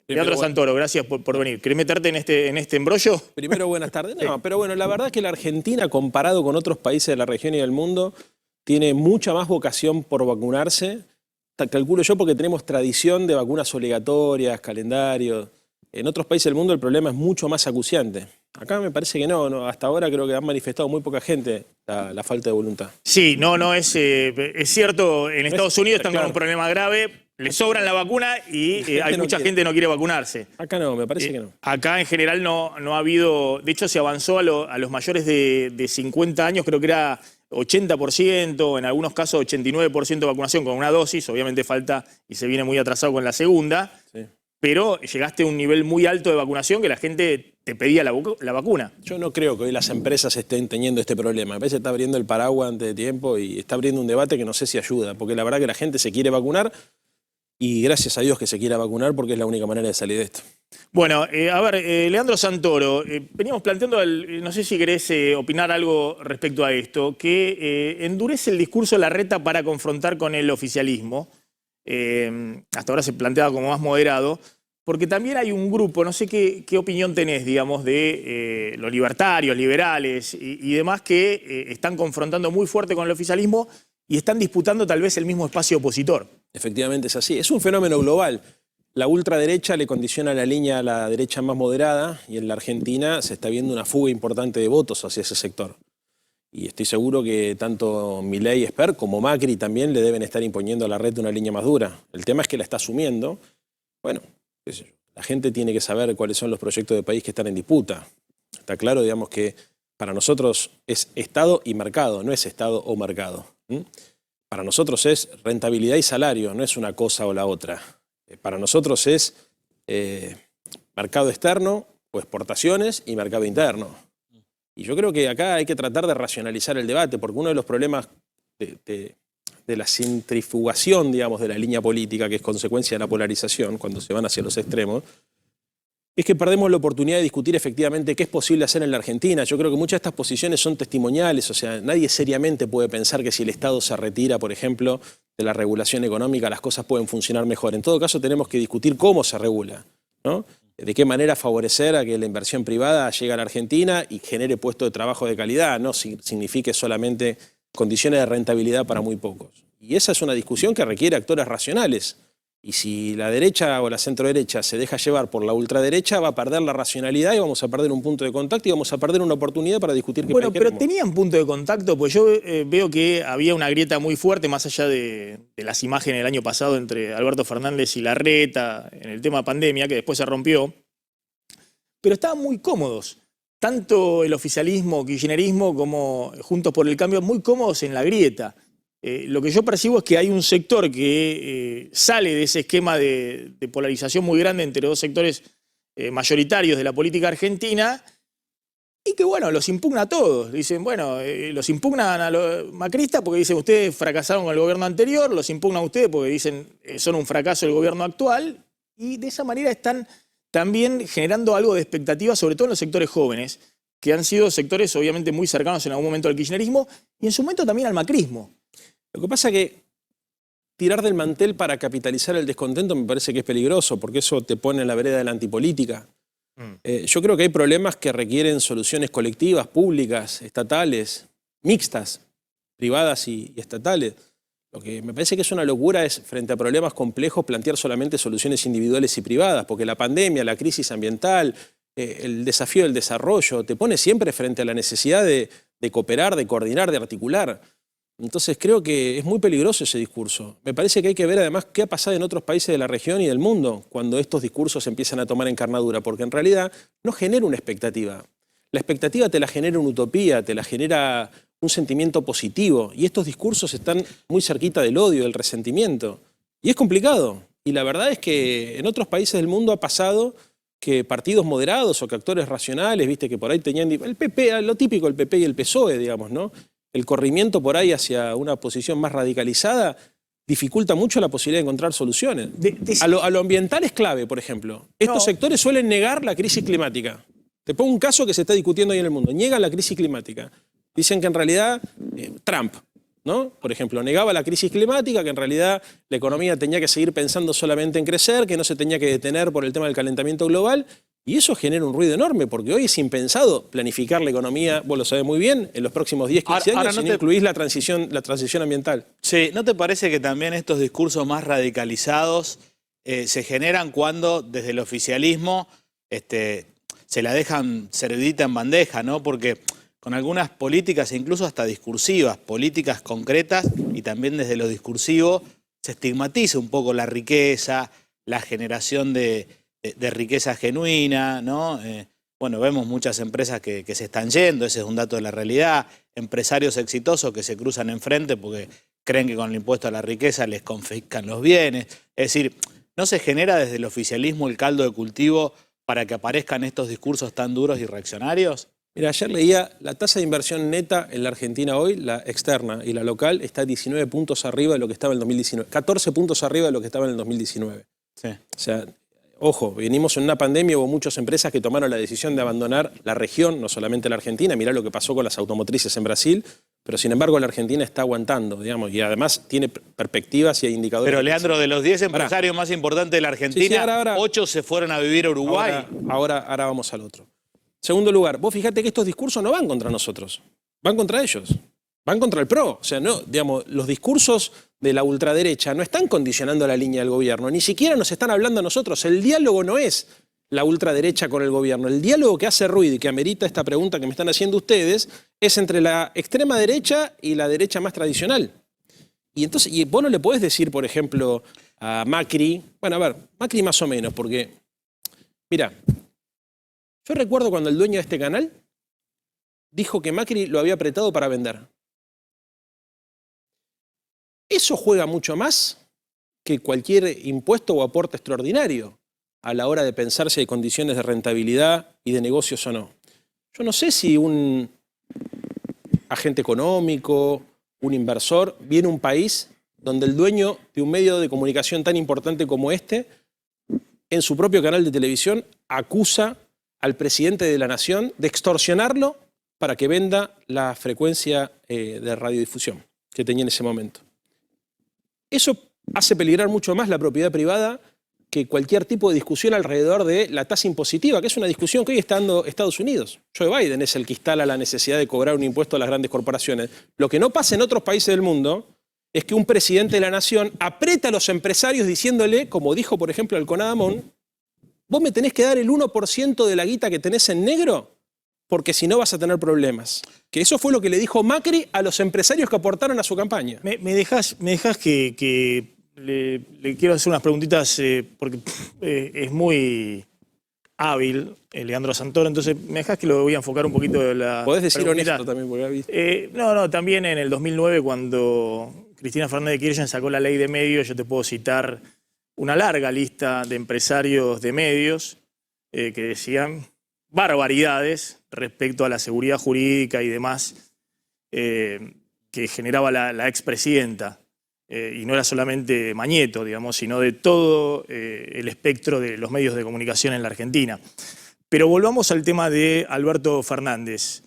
Leandro Santoro, gracias por venir. ¿Querés meterte en este embrollo? Primero, buenas tardes. No, pero bueno, la verdad es que la Argentina, comparado con otros países de la región y del mundo, tiene mucha más vocación por vacunarse. Calculo yo porque tenemos tradición de vacunas obligatorias, calendario. En otros países del mundo el problema es mucho más acuciante. Acá me parece que no. Hasta ahora creo que han manifestado muy poca gente la falta de voluntad. Sí, es cierto, en Estados Unidos están con un problema grave. Les sobran la vacuna y hay mucha gente que no quiere vacunarse. Acá no, me parece que no. Acá en general no ha habido... De hecho, se avanzó a los mayores de 50 años, creo que era 80%, en algunos casos 89% de vacunación con una dosis. Obviamente falta y se viene muy atrasado con la segunda. Sí. Pero llegaste a un nivel muy alto de vacunación que la gente te pedía la vacuna. Yo no creo que hoy las empresas estén teniendo este problema. A veces está abriendo el paraguas antes de tiempo y está abriendo un debate que no sé si ayuda. Porque la verdad que la gente se quiere vacunar. Y gracias a Dios que se quiera vacunar porque es la única manera de salir de esto. Bueno, a ver, Leandro Santoro, veníamos planteando, no sé si querés opinar algo respecto a esto, que endurece el discurso de Larreta para confrontar con el oficialismo. Hasta ahora se planteaba como más moderado, porque también hay un grupo, no sé qué opinión tenés, digamos, de los libertarios, liberales y demás que están confrontando muy fuerte con el oficialismo y están disputando tal vez el mismo espacio opositor. Efectivamente es así. Es un fenómeno global. La ultraderecha le condiciona la línea a la derecha más moderada y en la Argentina se está viendo una fuga importante de votos hacia ese sector. Y estoy seguro que tanto Milei, Esper, como Macri también le deben estar imponiendo a Larreta una línea más dura. El tema es que la está asumiendo. Bueno, la gente tiene que saber cuáles son los proyectos de país que están en disputa. Está claro, digamos, que para nosotros es Estado y mercado, no es Estado o mercado. Para nosotros es rentabilidad y salario, no es una cosa o la otra. Para nosotros es mercado externo o exportaciones y mercado interno. Y yo creo que acá hay que tratar de racionalizar el debate, porque uno de los problemas de la centrifugación, digamos, de la línea política, que es consecuencia de la polarización, cuando se van hacia los extremos, es que perdemos la oportunidad de discutir efectivamente qué es posible hacer en la Argentina. Yo creo que muchas de estas posiciones son testimoniales, o sea, nadie seriamente puede pensar que si el Estado se retira, por ejemplo, de la regulación económica, las cosas pueden funcionar mejor. En todo caso, tenemos que discutir cómo se regula, ¿no? De qué manera favorecer a que la inversión privada llegue a la Argentina y genere puestos de trabajo de calidad, no signifique solamente condiciones de rentabilidad para muy pocos. Y esa es una discusión que requiere actores racionales. Y si la derecha o la centroderecha se deja llevar por la ultraderecha, va a perder la racionalidad y vamos a perder un punto de contacto y vamos a perder una oportunidad para discutir qué país queremos. Pero tenían punto de contacto, pues yo veo que había una grieta muy fuerte, más allá de las imágenes del año pasado entre Alberto Fernández y Larreta, en el tema pandemia, que después se rompió. Pero estaban muy cómodos, tanto el oficialismo, kirchnerismo, como Juntos por el Cambio, muy cómodos en la grieta. Lo que yo percibo es que hay un sector que sale de ese esquema de polarización muy grande entre dos sectores mayoritarios de la política argentina y que, bueno, los impugna a todos. Dicen, bueno, los impugnan a los macristas porque dicen ustedes fracasaron con el gobierno anterior, los impugnan a ustedes porque dicen son un fracaso el gobierno actual y de esa manera están también generando algo de expectativa, sobre todo en los sectores jóvenes, que han sido sectores obviamente muy cercanos en algún momento al kirchnerismo y en su momento también al macrismo. Lo que pasa es que tirar del mantel para capitalizar el descontento me parece que es peligroso, porque eso te pone en la vereda de la antipolítica. Yo creo que hay problemas que requieren soluciones colectivas, públicas, estatales, mixtas, privadas y estatales. Lo que me parece que es una locura es, frente a problemas complejos, plantear solamente soluciones individuales y privadas, porque la pandemia, la crisis ambiental, el desafío del desarrollo, te pone siempre frente a la necesidad de cooperar, de coordinar, de articular. Entonces creo que es muy peligroso ese discurso. Me parece que hay que ver además qué ha pasado en otros países de la región y del mundo cuando estos discursos empiezan a tomar encarnadura, porque en realidad no genera una expectativa. La expectativa te la genera una utopía, te la genera un sentimiento positivo y estos discursos están muy cerquita del odio, del resentimiento. Y es complicado. Y la verdad es que en otros países del mundo ha pasado que partidos moderados o que actores racionales, viste que por ahí tenían el PP, lo típico, el PP y el PSOE, digamos, ¿no? El corrimiento por ahí hacia una posición más radicalizada dificulta mucho la posibilidad de encontrar soluciones. A lo ambiental es clave, por ejemplo. Estos sectores suelen negar la crisis climática. Te pongo un caso que se está discutiendo hoy en el mundo. Niegan la crisis climática. Dicen que en realidad Trump ¿no? Por ejemplo, negaba la crisis climática, que en realidad la economía tenía que seguir pensando solamente en crecer, que no se tenía que detener por el tema del calentamiento global, y eso genera un ruido enorme, porque hoy es impensado planificar la economía, vos lo sabés muy bien, en los próximos 10, 15 años, ahora si no incluís la transición ambiental. Sí, ¿no te parece que también estos discursos más radicalizados se generan cuando desde el oficialismo se la dejan servidita en bandeja, ¿no? Porque con algunas políticas, incluso hasta discursivas, políticas concretas y también desde lo discursivo, se estigmatiza un poco la riqueza, la generación de riqueza genuina, ¿no? Bueno, vemos muchas empresas que se están yendo, ese es un dato de la realidad, empresarios exitosos que se cruzan enfrente porque creen que con el impuesto a la riqueza les confiscan los bienes. Es decir, ¿no se genera desde el oficialismo el caldo de cultivo para que aparezcan estos discursos tan duros y reaccionarios? Mira, ayer leía la tasa de inversión neta en la Argentina hoy, la externa y la local, está 19 puntos arriba de lo que estaba en el 2019, 14 puntos arriba de lo que estaba en el 2019. Sí. O sea, ojo, venimos en una pandemia, hubo muchas empresas que tomaron la decisión de abandonar la región, no solamente la Argentina, mirá lo que pasó con las automotrices en Brasil, pero sin embargo la Argentina está aguantando, digamos, y además tiene perspectivas y hay indicadores. Pero Leandro, de los 10 empresarios más importantes de la Argentina, sí, ahora, 8 se fueron a vivir a Uruguay. Ahora vamos al otro. Segundo lugar, vos fíjate que estos discursos no van contra nosotros, van contra ellos, van contra el PRO. O sea, no, digamos, los discursos de la ultraderecha no están condicionando la línea del gobierno, ni siquiera nos están hablando a nosotros. El diálogo no es la ultraderecha con el gobierno. El diálogo que hace ruido y que amerita esta pregunta que me están haciendo ustedes es entre la extrema derecha y la derecha más tradicional. Y entonces, y vos no le podés decir, por ejemplo, a Macri, bueno, a ver, Macri más o menos, porque, mira, yo recuerdo cuando el dueño de este canal dijo que Macri lo había apretado para vender. Eso juega mucho más que cualquier impuesto o aporte extraordinario a la hora de pensar si hay condiciones de rentabilidad y de negocios o no. Yo no sé si un agente económico, un inversor, viene a un país donde el dueño de un medio de comunicación tan importante como este, en su propio canal de televisión, acusa al presidente de la nación de extorsionarlo para que venda la frecuencia de radiodifusión que tenía en ese momento. Eso hace peligrar mucho más la propiedad privada que cualquier tipo de discusión alrededor de la tasa impositiva, que es una discusión que hoy está dando Estados Unidos. Joe Biden es el que instala la necesidad de cobrar un impuesto a las grandes corporaciones. Lo que no pasa en otros países del mundo es que un presidente de la nación aprieta a los empresarios diciéndole, como dijo por ejemplo el Conadamón, vos me tenés que dar el 1% de la guita que tenés en negro porque si no vas a tener problemas. Que eso fue lo que le dijo Macri a los empresarios que aportaron a su campaña. Me dejás que le quiero hacer unas preguntitas porque es muy hábil Leandro Santoro, entonces me dejás que lo voy a enfocar un poquito de la Podés decir preguntita. honesto también, porque No, también en el 2009 cuando Cristina Fernández de Kirchner sacó la ley de medios, yo te puedo citar una larga lista de empresarios de medios que decían barbaridades respecto a la seguridad jurídica y demás que generaba la expresidenta. Y no era solamente Mañeto, digamos, sino de todo el espectro de los medios de comunicación en la Argentina. Pero volvamos al tema de Alberto Fernández.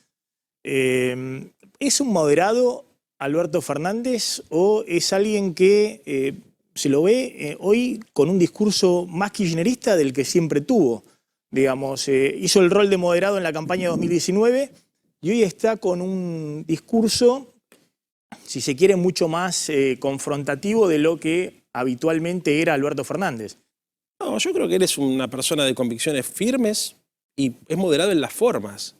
¿Es un moderado Alberto Fernández o es alguien que se lo ve hoy con un discurso más kirchnerista del que siempre tuvo? Digamos, hizo el rol de moderado en la campaña de 2019 y hoy está con un discurso, si se quiere, mucho más confrontativo de lo que habitualmente era Alberto Fernández. No, yo creo que él es una persona de convicciones firmes y es moderado en las formas,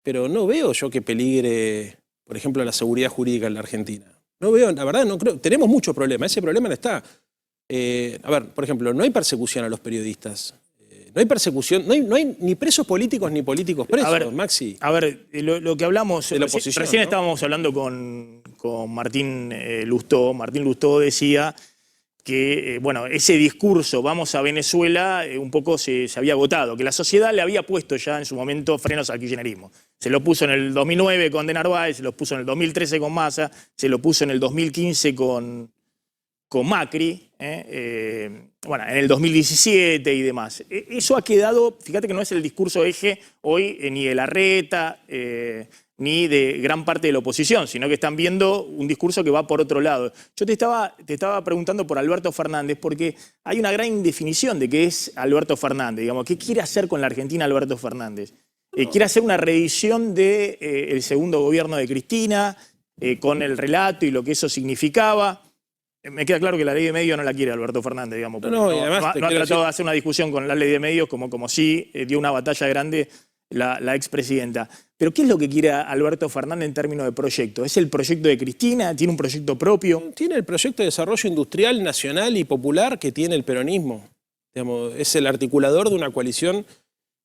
pero no veo yo que peligre, por ejemplo, la seguridad jurídica en la Argentina. No veo, la verdad, no creo. Tenemos muchos problemas, ese problema no está. A ver, por ejemplo, no hay persecución a los periodistas. No hay persecución, no hay ni presos políticos ni políticos presos, a ver, Maxi. A ver, lo que hablamos, de la oposición, recién ¿no? estábamos hablando con Martín Lustó. Martín Lustó decía que, bueno, ese discurso, vamos a Venezuela, un poco se había agotado, que la sociedad le había puesto ya en su momento frenos al kirchnerismo. Se lo puso en el 2009 con De Narváez, se lo puso en el 2013 con Massa, se lo puso en el 2015 con Macri. bueno, en el 2017 y demás. Eso ha quedado, fíjate que no es el discurso eje hoy ni de Larreta ni de gran parte de la oposición, sino que están viendo un discurso que va por otro lado. Yo te estaba preguntando por Alberto Fernández, porque hay una gran indefinición de qué es Alberto Fernández, digamos, ¿qué quiere hacer con la Argentina Alberto Fernández? Quiere hacer una reedición del segundo gobierno de Cristina, con el relato y lo que eso significaba. Me queda claro que la ley de medios no la quiere Alberto Fernández, digamos. No, y además no ha tratado de hacer una discusión con la ley de medios como sí dio una batalla grande la expresidenta. Pero ¿qué es lo que quiere Alberto Fernández en términos de proyecto? ¿Es el proyecto de Cristina? ¿Tiene un proyecto propio? Tiene el proyecto de desarrollo industrial nacional y popular que tiene el peronismo. Digamos, es el articulador de una coalición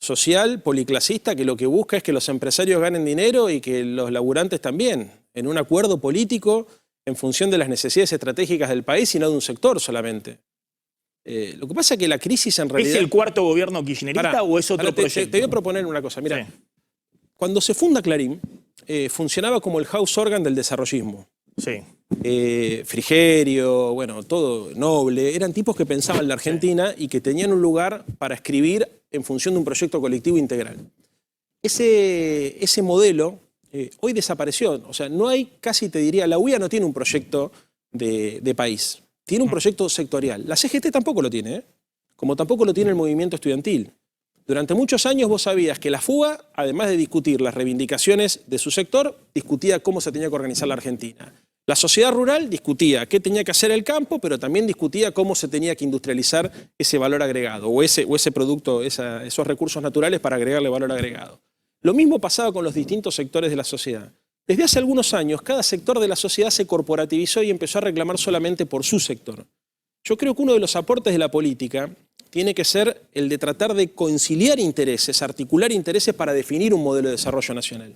social, policlasista, que lo que busca es que los empresarios ganen dinero y que los laburantes también, en un acuerdo político en función de las necesidades estratégicas del país y no de un sector solamente. Lo que pasa es que la crisis en realidad... ¿Es el cuarto gobierno kirchnerista o es otro proyecto? Te voy a proponer una cosa. Mira, Sí. Cuando se funda Clarín, funcionaba como el house organ del desarrollismo. Sí. Frigerio, bueno, todo Noble, eran tipos que pensaban la Argentina y que tenían un lugar para escribir en función de un proyecto colectivo integral. Ese modelo hoy desapareció, o sea, no hay, casi te diría, la UIA no tiene un proyecto de país, tiene un proyecto sectorial. La CGT tampoco lo tiene, como tampoco lo tiene el movimiento estudiantil. Durante muchos años vos sabías que la FUA, además de discutir las reivindicaciones de su sector, discutía cómo se tenía que organizar la Argentina. La sociedad rural discutía qué tenía que hacer el campo, pero también discutía cómo se tenía que industrializar ese valor agregado o ese producto, esos recursos naturales para agregarle valor agregado. Lo mismo pasaba con los distintos sectores de la sociedad. Desde hace algunos años, cada sector de la sociedad se corporativizó y empezó a reclamar solamente por su sector. Yo creo que uno de los aportes de la política tiene que ser el de tratar de conciliar intereses, articular intereses para definir un modelo de desarrollo nacional.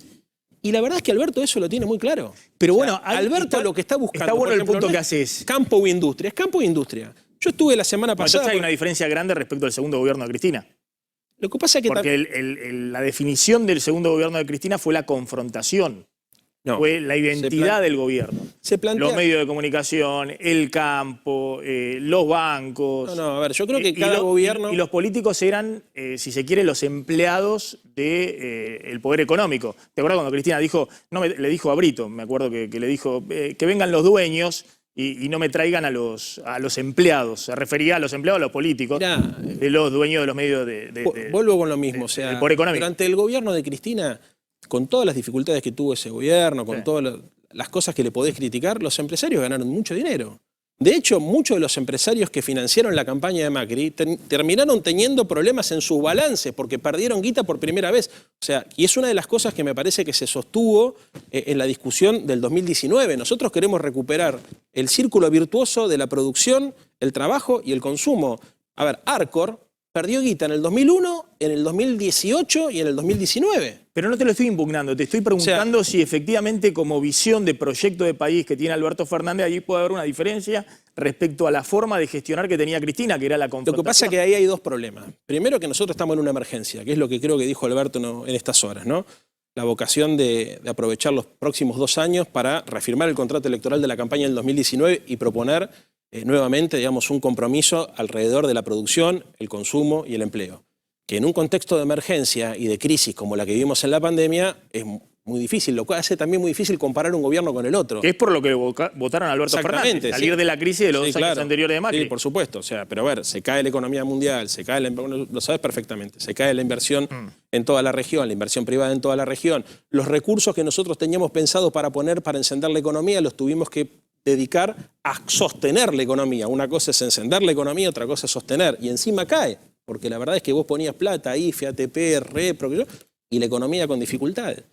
Y la verdad es que Alberto eso lo tiene muy claro. Pero bueno, o sea, Alberto lo que está buscando... Está bueno por ejemplo, el punto no que es haces. campo o industria, es campo e industria. Yo estuve la semana Bueno, pasada... entonces hay una diferencia grande respecto al segundo gobierno de Cristina. Lo que pasa es que... Porque la definición del segundo gobierno de Cristina fue la confrontación. No, fue la identidad del gobierno. se plantea... Los medios de comunicación, el campo, los bancos. No, a ver, yo creo que cada gobierno... Y los políticos eran, si se quiere, los empleados del poder económico. ¿Te acuerdas cuando Cristina dijo, le dijo a Brito, me acuerdo que le dijo, que vengan los dueños y no me traigan a los empleados? Se refería a los empleados, a los políticos, de los dueños de los medios vuelvo con lo mismo, o sea, del poder económico. durante el gobierno de Cristina, con todas las dificultades que tuvo ese gobierno, con todas las cosas que le podés criticar, los empresarios ganaron mucho dinero. De hecho, muchos de los empresarios que financiaron la campaña de Macri terminaron teniendo problemas en sus balances porque perdieron guita por primera vez. O sea, y es una de las cosas que me parece que se sostuvo en la discusión del 2019. Nosotros queremos recuperar el círculo virtuoso de la producción, el trabajo y el consumo. A ver, Arcor perdió guita en el 2001, en el 2018 y en el 2019. Pero no te lo estoy impugnando, te estoy preguntando si efectivamente como visión de proyecto de país que tiene Alberto Fernández, allí puede haber una diferencia respecto a la forma de gestionar que tenía Cristina, que era la confrontación. Lo que pasa es que ahí hay dos problemas. Primero, que nosotros estamos en una emergencia, que es lo que creo que dijo Alberto en estas horas, ¿no? La vocación de aprovechar los próximos 2 años para reafirmar el contrato electoral de la campaña del 2019 y proponer nuevamente, digamos, un compromiso alrededor de la producción, el consumo y el empleo. Que en un contexto de emergencia y de crisis como la que vivimos en la pandemia es muy difícil, lo cual hace también muy difícil comparar un gobierno con el otro. Que es por lo que votaron a Alberto Fernández, salir de la crisis de los 2 años anteriores de Macri. Sí, por supuesto, o sea, pero a ver, se cae la economía mundial, se cae lo sabes perfectamente, se cae la inversión en toda la región, la inversión privada en toda la región. Los recursos que nosotros teníamos pensados para poner para encender la economía los tuvimos que dedicar a sostener la economía. Una cosa es encender la economía, otra cosa es sostener. Y encima cae, porque la verdad es que vos ponías plata, IFE, ATP, Repro, y la economía con dificultades.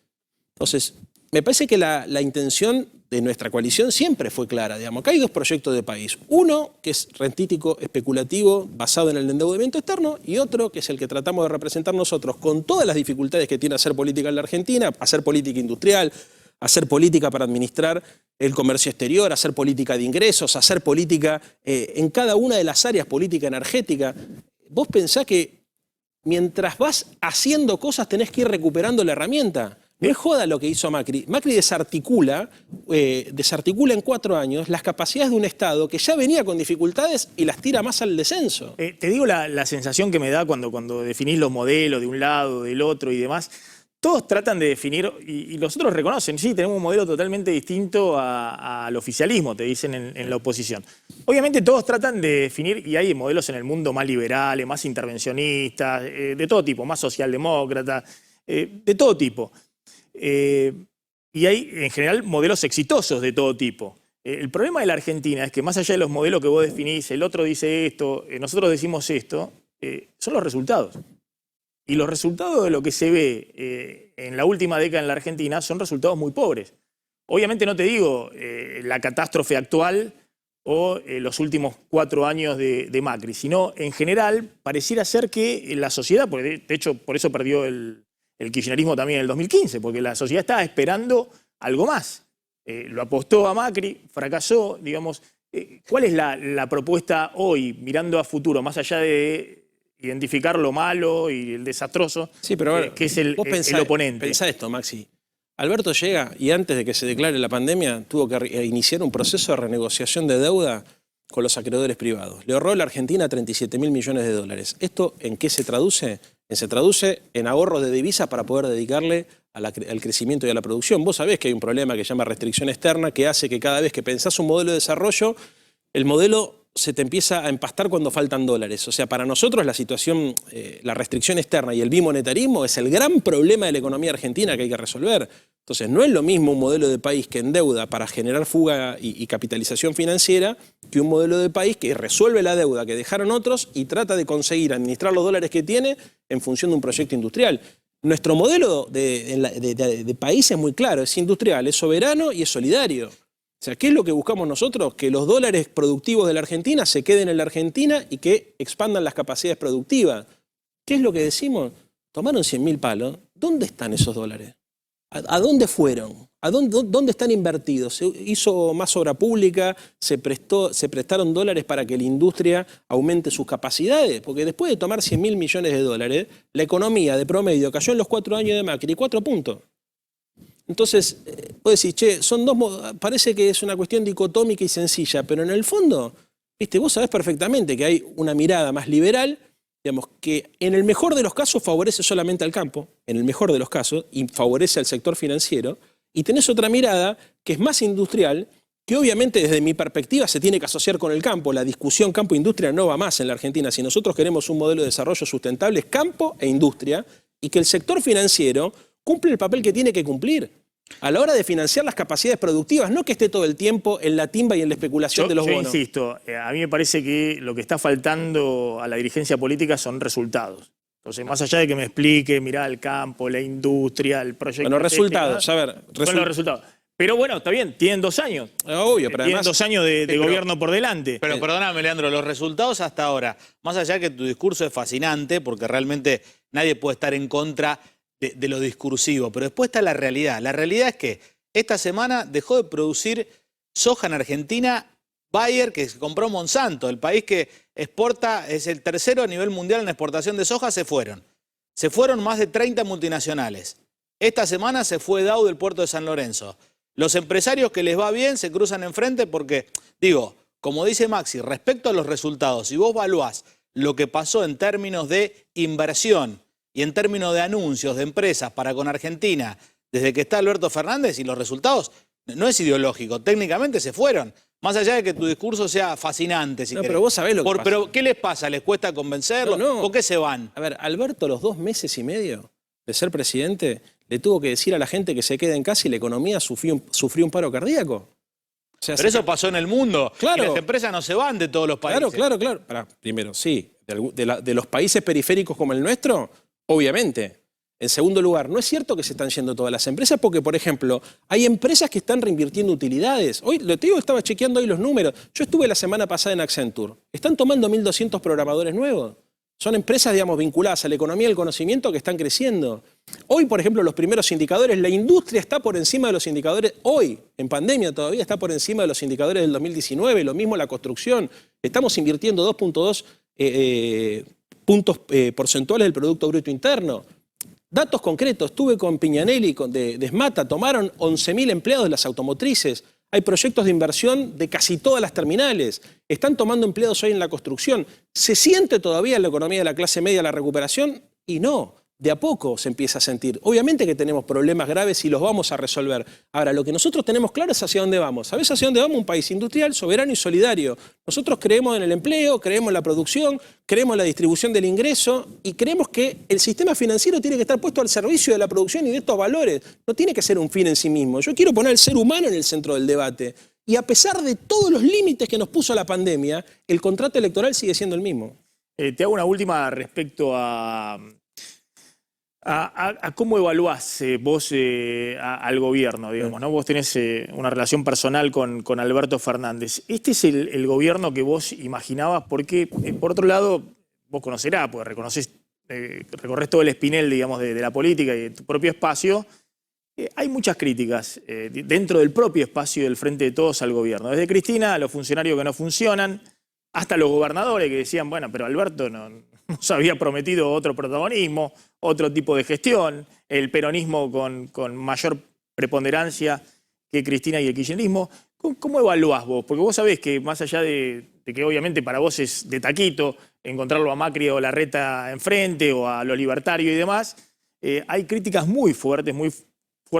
Entonces, me parece que la intención de nuestra coalición siempre fue clara. Digamos, acá hay 2 proyectos de país. Uno, que es rentístico, especulativo, basado en el endeudamiento externo, y otro, que es el que tratamos de representar nosotros, con todas las dificultades que tiene hacer política en la Argentina, hacer política industrial, hacer política para administrar el comercio exterior, hacer política de ingresos, hacer política en cada una de las áreas, política energética. Vos pensás que mientras vas haciendo cosas tenés que ir recuperando la herramienta. No es joda lo que hizo Macri. Macri desarticula en 4 años las capacidades de un Estado que ya venía con dificultades y las tira más al descenso. Te digo la sensación que me da cuando definís los modelos de un lado, del otro y demás. Todos tratan de definir, y los otros reconocen, sí, tenemos un modelo totalmente distinto al oficialismo, te dicen en la oposición. Obviamente todos tratan de definir, y hay modelos en el mundo más liberales, más intervencionistas, de todo tipo, más socialdemócratas, de todo tipo. Y hay en general modelos exitosos de todo tipo. El problema de la Argentina es que más allá de los modelos que vos definís, el otro dice esto, nosotros decimos esto, son los resultados. Y los resultados de lo que se ve en la última década en la Argentina son resultados muy pobres. Obviamente no te digo la catástrofe actual o los últimos 4 años de Macri, sino en general pareciera ser que la sociedad, porque de hecho por eso perdió el kirchnerismo también en el 2015, porque la sociedad estaba esperando algo más. Lo apostó a Macri, fracasó, digamos. ¿Cuál es la propuesta hoy, mirando a futuro, más allá de identificar lo malo y el desastroso, sí, pero bueno, que es el oponente? Pensá esto, Maxi. Alberto llega y antes de que se declare la pandemia tuvo que iniciar un proceso de renegociación de deuda con los acreedores privados. Le ahorró a la Argentina 37.000 millones de dólares. ¿Esto en qué se traduce? Se traduce en ahorros de divisas para poder dedicarle al crecimiento y a la producción. Vos sabés que hay un problema que se llama restricción externa que hace que cada vez que pensás un modelo de desarrollo, el modelo se te empieza a empastar cuando faltan dólares. O sea, para nosotros la situación, la restricción externa y el bimonetarismo es el gran problema de la economía argentina que hay que resolver. Entonces, no es lo mismo un modelo de país que endeuda para generar fuga y capitalización financiera que un modelo de país que resuelve la deuda que dejaron otros y trata de conseguir administrar los dólares que tiene en función de un proyecto industrial. Nuestro modelo de país es muy claro, es industrial, es soberano y es solidario. O sea, ¿qué es lo que buscamos nosotros? Que los dólares productivos de la Argentina se queden en la Argentina y que expandan las capacidades productivas. ¿Qué es lo que decimos? Tomaron 100.000 palos. ¿Dónde están esos dólares? ¿A dónde fueron? ¿Dónde están invertidos? ¿Se hizo más obra pública? ¿Se prestaron dólares para que la industria aumente sus capacidades? Porque después de tomar 100.000 millones de dólares, la economía de promedio cayó en los 4 años de Macri, 4 puntos. Entonces, vos decís, che, parece que es una cuestión dicotómica y sencilla, pero en el fondo, vos sabés perfectamente que hay una mirada más liberal, digamos, que en el mejor de los casos favorece solamente al campo, en el mejor de los casos, y favorece al sector financiero, y tenés otra mirada que es más industrial, que obviamente desde mi perspectiva se tiene que asociar con el campo. La discusión campo-industria no va más en la Argentina. Si nosotros queremos un modelo de desarrollo sustentable, es campo e industria, y que el sector financiero cumple el papel que tiene que cumplir a la hora de financiar las capacidades productivas, no que esté todo el tiempo en la timba y en la especulación de los bonos. Yo insisto, a mí me parece que lo que está faltando a la dirigencia política son resultados. Entonces, más allá de que me explique, mirá, el campo, la industria, el proyecto... Bueno, resultados, a ver... Son los resultados. Pero bueno, está bien, tienen 2 años. Obvio, pero tienen además... 2 años de gobierno por delante. Pero perdóname, Leandro, los resultados hasta ahora, más allá de que tu discurso es fascinante, porque realmente nadie puede estar en contra de lo discursivo, pero después está la realidad. La realidad es que esta semana dejó de producir soja en Argentina Bayer, que compró Monsanto, el país que exporta, es el tercero a nivel mundial en exportación de soja, se fueron. Se fueron más de 30 multinacionales. Esta semana se fue Dow del puerto de San Lorenzo. Los empresarios que les va bien se cruzan enfrente porque, digo, como dice Maxi, respecto a los resultados, si vos evaluás lo que pasó en términos de inversión y en términos de anuncios de empresas para con Argentina, desde que está Alberto Fernández, y los resultados, no es ideológico, técnicamente se fueron. Más allá de que tu discurso sea fascinante, si querés. Pero vos sabés lo que pasa. Pero ¿qué les pasa? ¿Les cuesta convencerlo? No. ¿Por qué se van? A ver, Alberto, los 2 meses y medio de ser presidente, le tuvo que decir a la gente que se quede en casa y la economía sufrió un paro cardíaco. O sea, pero eso pasó en el mundo. Claro. Y las empresas no se van de todos los países. Claro. Primero, sí, de los países periféricos como el nuestro, obviamente. En segundo lugar, no es cierto que se están yendo todas las empresas porque, por ejemplo, hay empresas que están reinvirtiendo utilidades. Hoy, te digo, estaba chequeando hoy los números. Yo estuve la semana pasada en Accenture. Están tomando 1.200 programadores nuevos. Son empresas, digamos, vinculadas a la economía del conocimiento que están creciendo. Hoy, por ejemplo, los primeros indicadores, la industria está por encima de los indicadores, hoy, en pandemia todavía está por encima de los indicadores del 2019, lo mismo la construcción. Estamos invirtiendo 2.2 puntos porcentuales del Producto Bruto Interno. Datos concretos, estuve con Piñanelli de Smata, tomaron 11.000 empleados de las automotrices, hay proyectos de inversión de casi todas las terminales, están tomando empleados hoy en la construcción. ¿Se siente todavía en la economía de la clase media la recuperación? Y no, de a poco se empieza a sentir. Obviamente que tenemos problemas graves y los vamos a resolver. Ahora, lo que nosotros tenemos claro es hacia dónde vamos. ¿Sabés hacia dónde vamos? Un país industrial, soberano y solidario. Nosotros creemos en el empleo, creemos en la producción, creemos en la distribución del ingreso y creemos que el sistema financiero tiene que estar puesto al servicio de la producción y de estos valores. No tiene que ser un fin en sí mismo. Yo quiero poner al ser humano en el centro del debate. Y a pesar de todos los límites que nos puso la pandemia, el contrato electoral sigue siendo el mismo. Te hago una última respecto a cómo evaluás vos al gobierno, digamos, ¿no? Vos tenés una relación personal con Alberto Fernández. ¿Este es el gobierno que vos imaginabas? Porque, por otro lado, vos conocerás, porque recorres todo el espinel, digamos, de la política y de tu propio espacio. Hay muchas críticas dentro del propio espacio del Frente de Todos al gobierno. Desde Cristina, a los funcionarios que no funcionan, hasta los gobernadores que decían, bueno, pero Alberto nos había prometido otro protagonismo, otro tipo de gestión, el peronismo con mayor preponderancia que Cristina y el kirchnerismo. ¿Cómo evaluás vos? Porque vos sabés que más allá de que obviamente para vos es de taquito encontrarlo a Macri o Larreta enfrente o a los libertarios y demás, hay críticas muy fuertes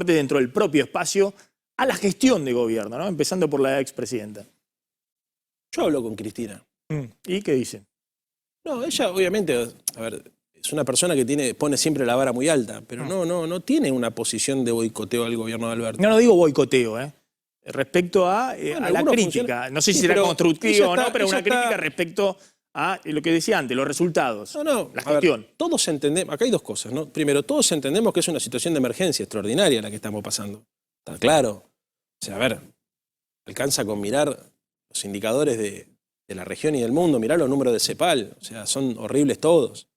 dentro del propio espacio a la gestión de gobierno, ¿no? Empezando por la expresidenta. Yo hablo con Cristina. ¿Y qué dice? No, ella obviamente, a ver, es una persona que pone siempre la vara muy alta, pero no tiene una posición de boicoteo al gobierno de Alberto. No digo boicoteo, respecto a la crítica. No sé si será constructiva o no, pero una crítica respecto a lo que decía antes, los resultados, la gestión. Ver, todos entendemos, acá hay dos cosas, ¿no? Primero, todos entendemos que es una situación de emergencia extraordinaria la que estamos pasando. Está claro. O sea, a ver, alcanza con mirar los indicadores de la región y del mundo, mirar los números de CEPAL, o sea, son horribles todos.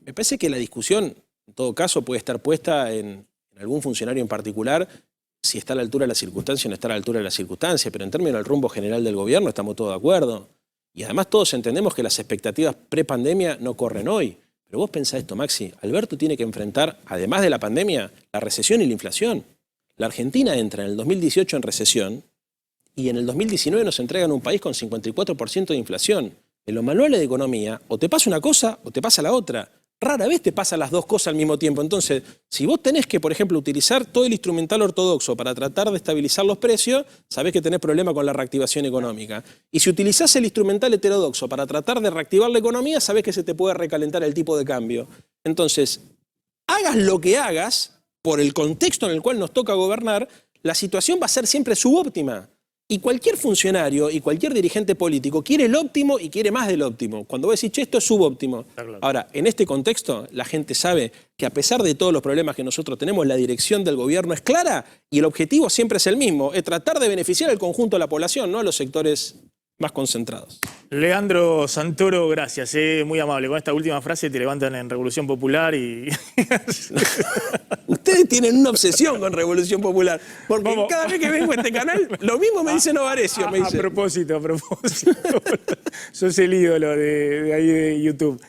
Me parece que la discusión, en todo caso, puede estar puesta en algún funcionario en particular, si está a la altura de la circunstancia o no está a la altura de la circunstancia, pero en términos del rumbo general del gobierno estamos todos de acuerdo. Y además todos entendemos que las expectativas pre-pandemia no corren hoy. Pero vos pensá esto, Maxi, Alberto tiene que enfrentar, además de la pandemia, la recesión y la inflación. La Argentina entra en el 2018 en recesión y en el 2019 nos entregan un país con 54% de inflación. En los manuales de economía o te pasa una cosa o te pasa la otra. Rara vez te pasan las dos cosas al mismo tiempo. Entonces, si vos tenés que, por ejemplo, utilizar todo el instrumental ortodoxo para tratar de estabilizar los precios, sabés que tenés problema con la reactivación económica. Y si utilizás el instrumental heterodoxo para tratar de reactivar la economía, sabés que se te puede recalentar el tipo de cambio. Entonces, hagas lo que hagas, por el contexto en el cual nos toca gobernar, la situación va a ser siempre subóptima. Y cualquier funcionario y cualquier dirigente político quiere el óptimo y quiere más del óptimo. Cuando vos decís, che, esto es subóptimo. Claro. Ahora, en este contexto, la gente sabe que a pesar de todos los problemas que nosotros tenemos, la dirección del gobierno es clara y el objetivo siempre es el mismo, es tratar de beneficiar al conjunto de la población, no a los sectores más concentrados. Leandro Santoro, gracias, muy amable. Con esta última frase te levantan en Revolución Popular y... Ustedes tienen una obsesión con Revolución Popular, porque cada vez que vengo a este canal, lo mismo me dice Novarecio. A propósito. Sos el ídolo de ahí de YouTube.